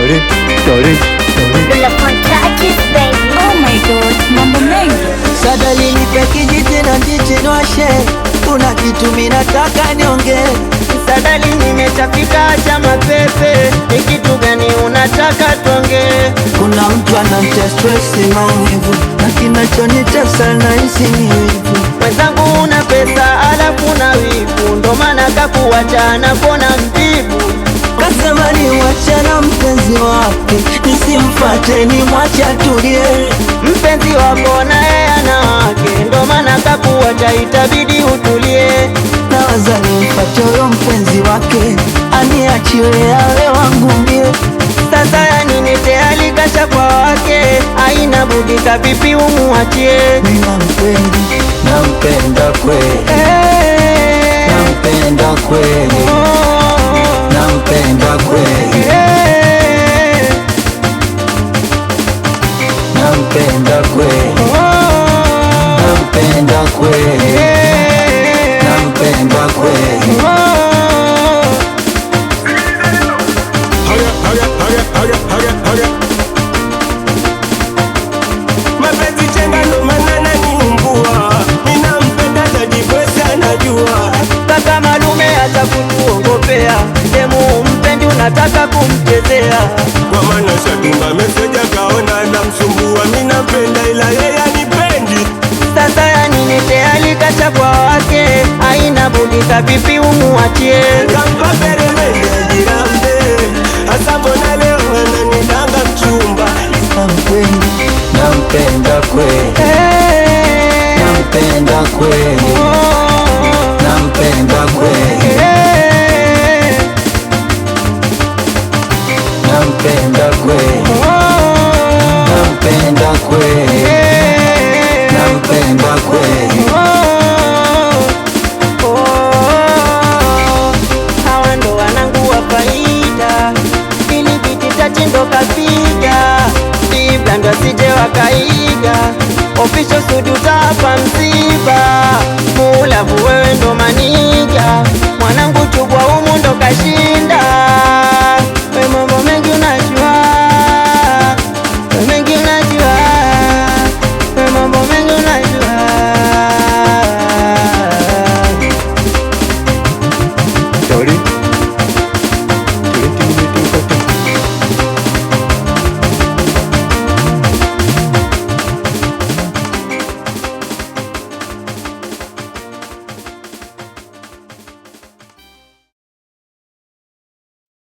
Dore. Oh my God, mambo mengi. Sadali nipe kijiti na ndichinoshe, kuna kitu minataka nionge. Sadali nimechafika cha mapepe, ni kitu gani unataka tuonge? Kuna mtu ananitia stress maumivu, na kinachonitesa nahisi ni wivu. Mwenzangu una pesa alafu na wivu, ndo maana kakuacha na kona mvivu. Kasema ni wachana mpenzi wake, nisimfate ni mwache atulie. Mpenzi wako na yeye ana wake, ndo maana kakuacha itabidi utulie. Nawaza nimfate huyo mpenzi wake, aniachiwe awe wangu mie. Sasa ya nini tayari kasha kwa wake, haina budi kavipi umuachie. Nampenda kweli, nampenda kweli, nampenda kweli, nampenda kweli, nampenda kweli, nampenda kweli. Mapenzi chenga ndo maana ananiumbua, ninampenda tajibwezi anajua. Kaka malume acha kutuongopea, demu mpendi unataka kumchezea. Kwa maana shatunga meseja kaona namsumbua, minampenda ila yeye anipendi. Sasa ya nini tayari kasha kwa wake, haina budi kavipi umuachie. Kampa peremende ajirambe, hasa mbona leo ananidanga mchumba. Nampenda kweli, nampenda kweli, nampenda kweli, nampenda kweli, nampenda kweli, nampenda kweli. Hawa ndo wanangu wa faida, ili vititachi ndo kapiga, Bibla ndo sije wakaiga, official studio tapa msiba, Mulavu wewe